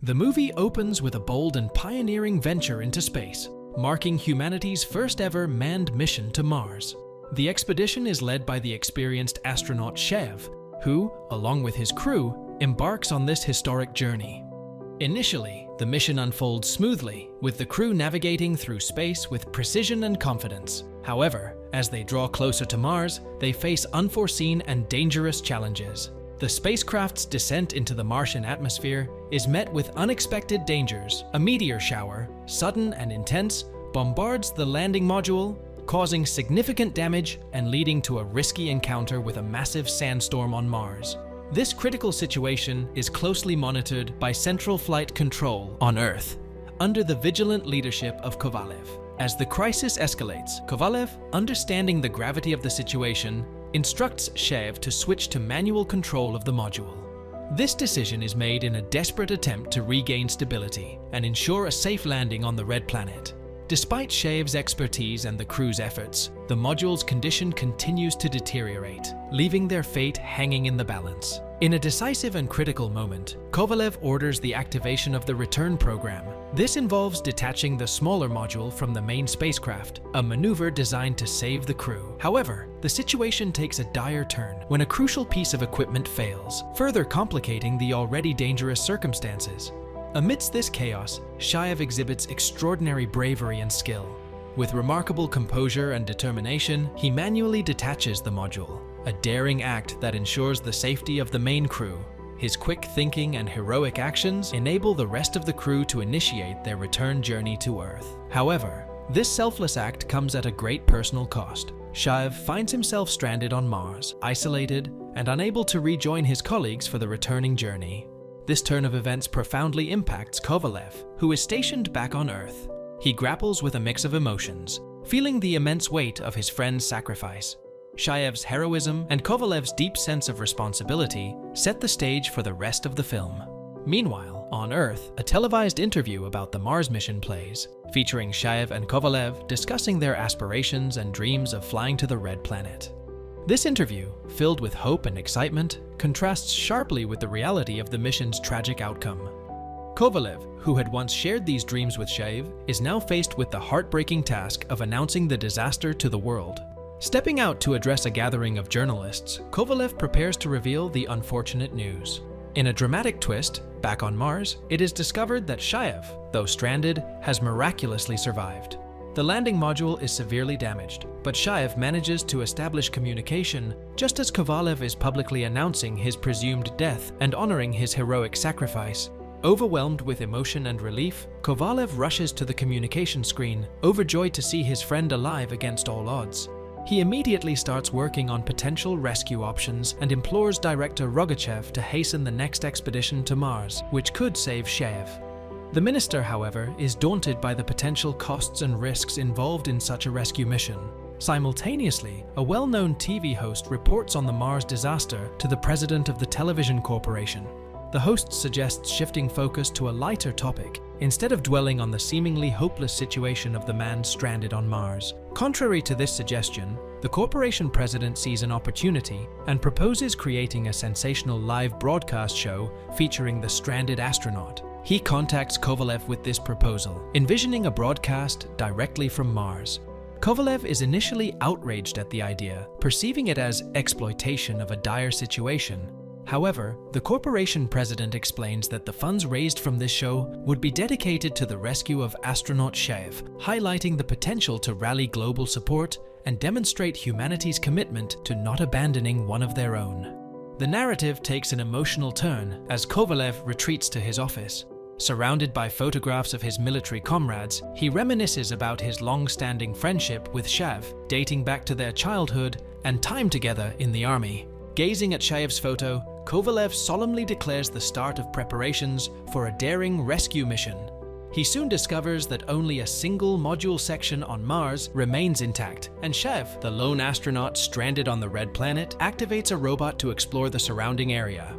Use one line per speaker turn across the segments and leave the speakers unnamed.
The movie opens with a bold and pioneering venture into space, marking humanity's first ever manned mission to Mars. The expedition is led by the experienced astronaut Chapaev, who, along with his crew, embarks on this historic journey. Initially, the mission unfolds smoothly, with the crew navigating through space with precision and confidence. However, as they draw closer to Mars, they face unforeseen and dangerous challenges. The spacecraft's descent into the Martian atmosphere is met with unexpected dangers. A meteor shower, sudden and intense, bombards the landing module, causing significant damage and leading to a risky encounter with a massive sandstorm on Mars. This critical situation is closely monitored by Central Flight Control on Earth, under the vigilant leadership of Kovalev. As the crisis escalates, Kovalev, understanding the gravity of the situation, instructs Chapaev to switch to manual control of the module. This decision is made in a desperate attempt to regain stability and ensure a safe landing on the Red Planet. Despite Chapaev's expertise and the crew's efforts, the module's condition continues to deteriorate, leaving their fate hanging in the balance. In a decisive and critical moment, Kovalev orders the activation of the return program. This involves detaching the smaller module from the main spacecraft, a maneuver designed to save the crew. However, the situation takes a dire turn when a crucial piece of equipment fails, further complicating the already dangerous circumstances. Amidst this chaos, Chapaev exhibits extraordinary bravery and skill. With remarkable composure and determination, he manually detaches the module, a daring act that ensures the safety of the main crew. His quick thinking and heroic actions enable the rest of the crew to initiate their return journey to Earth. However, this selfless act comes at a great personal cost. Chapaev finds himself stranded on Mars, isolated, and unable to rejoin his colleagues for the returning journey. This turn of events profoundly impacts Kovalev, who is stationed back on Earth. He grapples with a mix of emotions, feeling the immense weight of his friend's sacrifice. Chapaev's heroism and Kovalev's deep sense of responsibility set the stage for the rest of the film. Meanwhile, on Earth, a televised interview about the Mars mission plays, featuring Chapaev and Kovalev discussing their aspirations and dreams of flying to the Red Planet. This interview, filled with hope and excitement, contrasts sharply with the reality of the mission's tragic outcome. Kovalev, who had once shared these dreams with Chapaev, is now faced with the heartbreaking task of announcing the disaster to the world. Stepping out to address a gathering of journalists, Kovalev prepares to reveal the unfortunate news. In a dramatic twist, back on Mars, it is discovered that Chapaev, though stranded, has miraculously survived. The landing module is severely damaged, but Chapaev manages to establish communication just as Kovalev is publicly announcing his presumed death and honoring his heroic sacrifice. Overwhelmed with emotion and relief, Kovalev rushes to the communication screen, overjoyed to see his friend alive against all odds. He immediately starts working on potential rescue options and implores director Rogachev to hasten the next expedition to Mars, which could save Chapaev. The minister, however, is daunted by the potential costs and risks involved in such a rescue mission. Simultaneously, a well-known TV host reports on the Mars disaster to the president of the television corporation. The host suggests shifting focus to a lighter topic, instead of dwelling on the seemingly hopeless situation of the man stranded on Mars. Contrary to this suggestion, the corporation president sees an opportunity and proposes creating a sensational live broadcast show featuring the stranded astronaut. He contacts Kovalev with this proposal, envisioning a broadcast directly from Mars. Kovalev is initially outraged at the idea, perceiving it as exploitation of a dire situation. However, the corporation president explains that the funds raised from this show would be dedicated to the rescue of astronaut Chapaev, highlighting the potential to rally global support and demonstrate humanity's commitment to not abandoning one of their own. The narrative takes an emotional turn as Kovalev retreats to his office. Surrounded by photographs of his military comrades, he reminisces about his long-standing friendship with Chapaev, dating back to their childhood and time together in the army. Gazing at Chapaev's photo, Kovalev solemnly declares the start of preparations for a daring rescue mission. He soon discovers that only a single module section on Mars remains intact, and Chapaev, the lone astronaut stranded on the Red Planet, activates a robot to explore the surrounding area.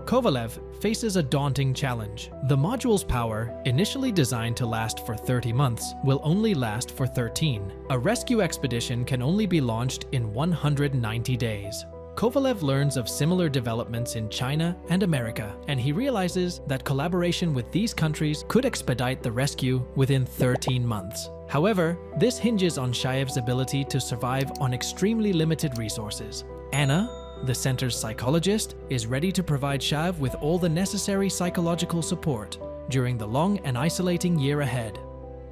Kovalev faces a daunting challenge. The module's power, initially designed to last for 30 months, will only last for 13. A rescue expedition can only be launched in 190 days. Kovalev learns of similar developments in China and America, and he realizes that collaboration with these countries could expedite the rescue within 13 months. However, this hinges on Chapaev's ability to survive on extremely limited resources. Anna, the center's psychologist, is ready to provide Chapaev with all the necessary psychological support during the long and isolating year ahead.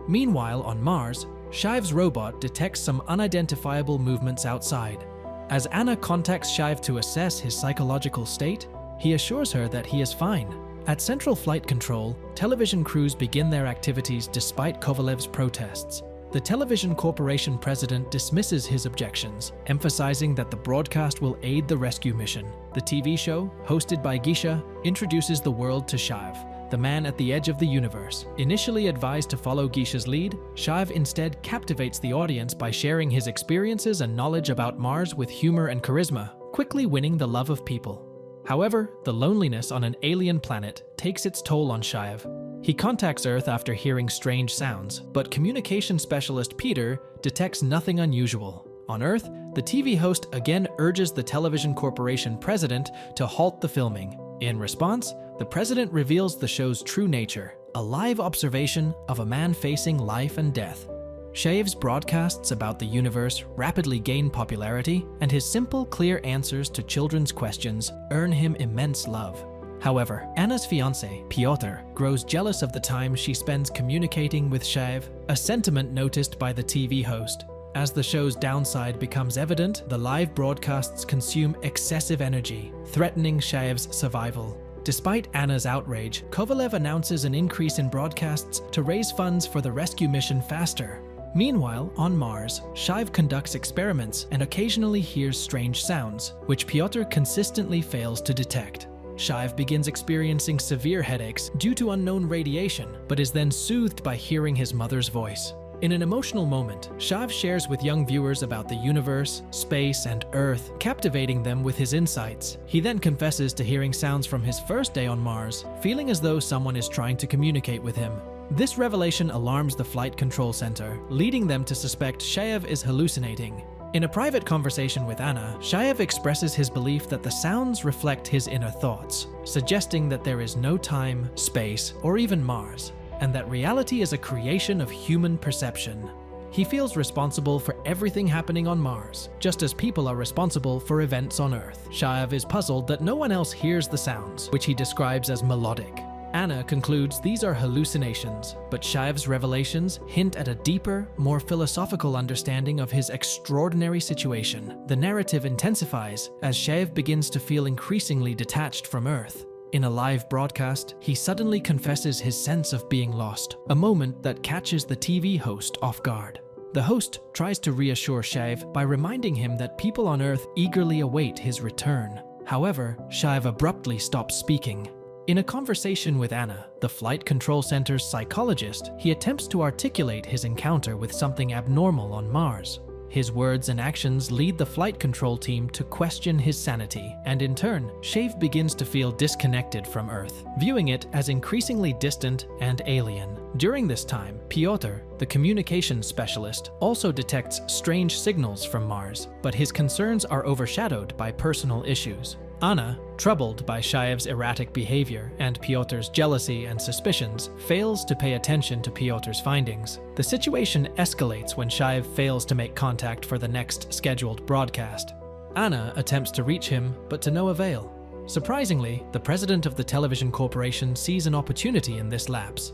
Meanwhile, on Mars, Chapaev's robot detects some unidentifiable movements outside. As Anna contacts Chapaev to assess his psychological state, he assures her that he is fine. At Central Flight Control, television crews begin their activities despite Kovalev's protests. The television corporation president dismisses his objections, emphasizing that the broadcast will aid the rescue mission. The TV show, hosted by Gisha, introduces the world to Chapaev, the man at the edge of the universe. Initially advised to follow Gisha's lead, Chapaev instead captivates the audience by sharing his experiences and knowledge about Mars with humor and charisma, quickly winning the love of people. However, the loneliness on an alien planet takes its toll on Chapaev. He contacts Earth after hearing strange sounds, but communication specialist Peter detects nothing unusual. On Earth, the TV host again urges the television corporation president to halt the filming. In response, the president reveals the show's true nature, a live observation of a man facing life and death. Chapaev's broadcasts about the universe rapidly gain popularity, and his simple, clear answers to children's questions earn him immense love. However, Anna's fiancé, Piotr, grows jealous of the time she spends communicating with Chapaev, a sentiment noticed by the TV host. As the show's downside becomes evident, the live broadcasts consume excessive energy, threatening Chapaev's survival. Despite Anna's outrage, Kovalev announces an increase in broadcasts to raise funds for the rescue mission faster. Meanwhile, on Mars, Chapaev conducts experiments and occasionally hears strange sounds, which Piotr consistently fails to detect. Chapaev begins experiencing severe headaches due to unknown radiation, but is then soothed by hearing his mother's voice. In an emotional moment, Chapaev shares with young viewers about the universe, space, and Earth, captivating them with his insights. He then confesses to hearing sounds from his first day on Mars, feeling as though someone is trying to communicate with him. This revelation alarms the Flight Control Center, leading them to suspect Chapaev is hallucinating. In a private conversation with Anna, Chapaev expresses his belief that the sounds reflect his inner thoughts, suggesting that there is no time, space, or even Mars, and that reality is a creation of human perception. He feels responsible for everything happening on Mars, just as people are responsible for events on Earth. Chapaev is puzzled that no one else hears the sounds, which he describes as melodic. Anna concludes these are hallucinations, but Chapaev's revelations hint at a deeper, more philosophical understanding of his extraordinary situation. The narrative intensifies as Chapaev begins to feel increasingly detached from Earth. In a live broadcast, he suddenly confesses his sense of being lost, a moment that catches the TV host off guard. The host tries to reassure Chapaev by reminding him that people on Earth eagerly await his return. However, Chapaev abruptly stops speaking. In a conversation with Anna, the Flight Control Center's psychologist, he attempts to articulate his encounter with something abnormal on Mars. His words and actions lead the flight control team to question his sanity, and in turn, Chapaev begins to feel disconnected from Earth, viewing it as increasingly distant and alien. During this time, Piotr, the communications specialist, also detects strange signals from Mars, but his concerns are overshadowed by personal issues. Anna, troubled by Chapaev's erratic behavior and Piotr's jealousy and suspicions, fails to pay attention to Piotr's findings. The situation escalates when Chapaev fails to make contact for the next scheduled broadcast. Anna attempts to reach him, but to no avail. Surprisingly, the president of the television corporation sees an opportunity in this lapse.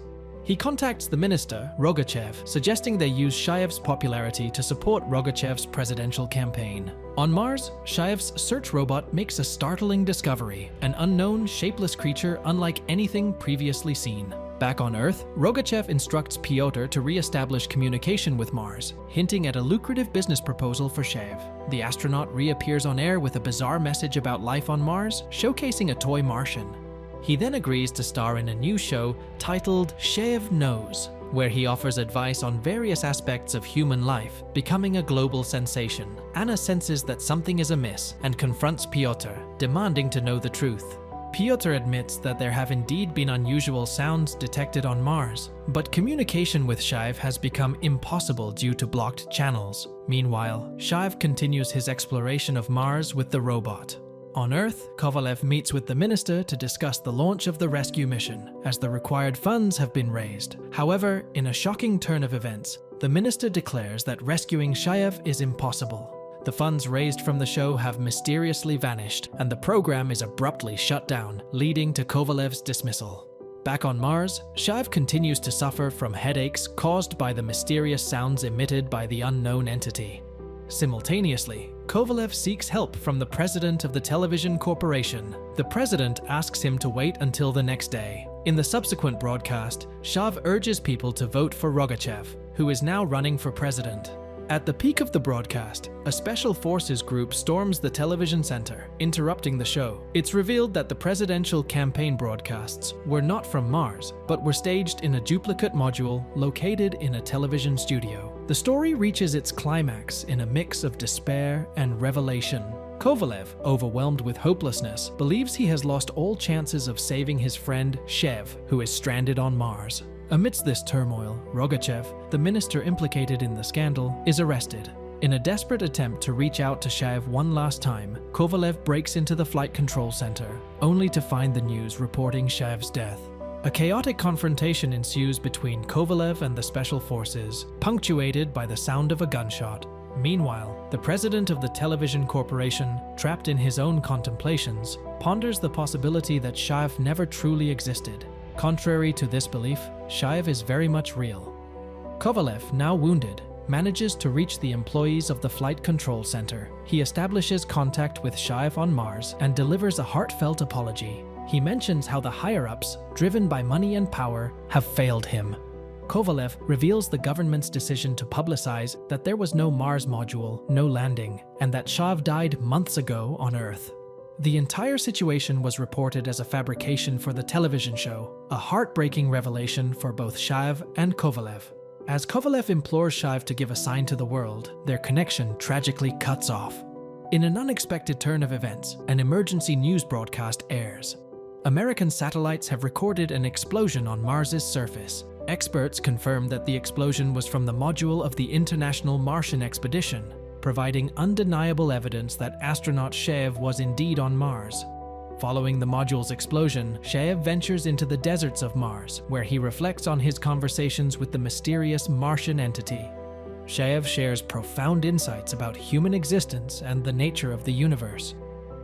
He contacts the minister, Rogachev, suggesting they use Chapaev's popularity to support Rogachev's presidential campaign. On Mars, Chapaev's search robot makes a startling discovery, an unknown, shapeless creature unlike anything previously seen. Back on Earth, Rogachev instructs Piotr to re-establish communication with Mars, hinting at a lucrative business proposal for Chapaev. The astronaut reappears on air with a bizarre message about life on Mars, showcasing a toy Martian. He then agrees to star in a new show titled Chapaev Knows, where he offers advice on various aspects of human life, becoming a global sensation. Anna senses that something is amiss and confronts Piotr, demanding to know the truth. Piotr admits that there have indeed been unusual sounds detected on Mars, but communication with Chapaev has become impossible due to blocked channels. Meanwhile, Chapaev continues his exploration of Mars with the robot. On Earth, Kovalev meets with the minister to discuss the launch of the rescue mission, as the required funds have been raised. However, in a shocking turn of events, the minister declares that rescuing Chapaev is impossible. The funds raised from the show have mysteriously vanished, and the program is abruptly shut down, leading to Kovalev's dismissal. Back on Mars, Chapaev continues to suffer from headaches caused by the mysterious sounds emitted by the unknown entity. Simultaneously, Kovalev seeks help from the president of the television corporation. The president asks him to wait until the next day. In the subsequent broadcast, Chapaev urges people to vote for Rogachev, who is now running for president. At the peak of the broadcast, a special forces group storms the television center, interrupting the show. It's revealed that the presidential campaign broadcasts were not from Mars, but were staged in a duplicate module located in a television studio. The story reaches its climax in a mix of despair and revelation. Kovalev, overwhelmed with hopelessness, believes he has lost all chances of saving his friend Chev, who is stranded on Mars. Amidst this turmoil, Rogachev, the minister implicated in the scandal, is arrested. In a desperate attempt to reach out to Chapaev one last time, Kovalev breaks into the flight control center, only to find the news reporting Chapaev's death. A chaotic confrontation ensues between Kovalev and the special forces, punctuated by the sound of a gunshot. Meanwhile, the president of the television corporation, trapped in his own contemplations, ponders the possibility that Chapaev never truly existed. Contrary to this belief, Chapaev is very much real. Kovalev, now wounded, manages to reach the employees of the Flight Control Center. He establishes contact with Chapaev on Mars and delivers a heartfelt apology. He mentions how the higher-ups, driven by money and power, have failed him. Kovalev reveals the government's decision to publicize that there was no Mars module, no landing, and that Chapaev died months ago on Earth. The entire situation was reported as a fabrication for the television show, a heartbreaking revelation for both Chapaev and Kovalev. As Kovalev implores Chapaev to give a sign to the world, their connection tragically cuts off. In an unexpected turn of events, an emergency news broadcast airs. American satellites have recorded an explosion on Mars's surface. Experts confirm that the explosion was from the module of the International Martian Expedition, providing undeniable evidence that astronaut Chapaev was indeed on Mars. Following the module's explosion, Chapaev ventures into the deserts of Mars, where he reflects on his conversations with the mysterious Martian entity. Chapaev shares profound insights about human existence and the nature of the universe.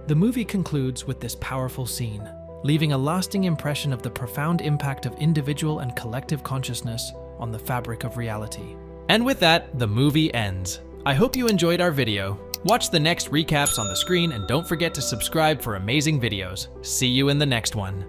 The movie concludes with this powerful scene, leaving a lasting impression of the profound impact of individual and collective consciousness on the fabric of reality. And with that, the movie ends. I hope you enjoyed our video. Watch the next recaps on the screen and don't forget to subscribe for amazing videos. See you in the next one.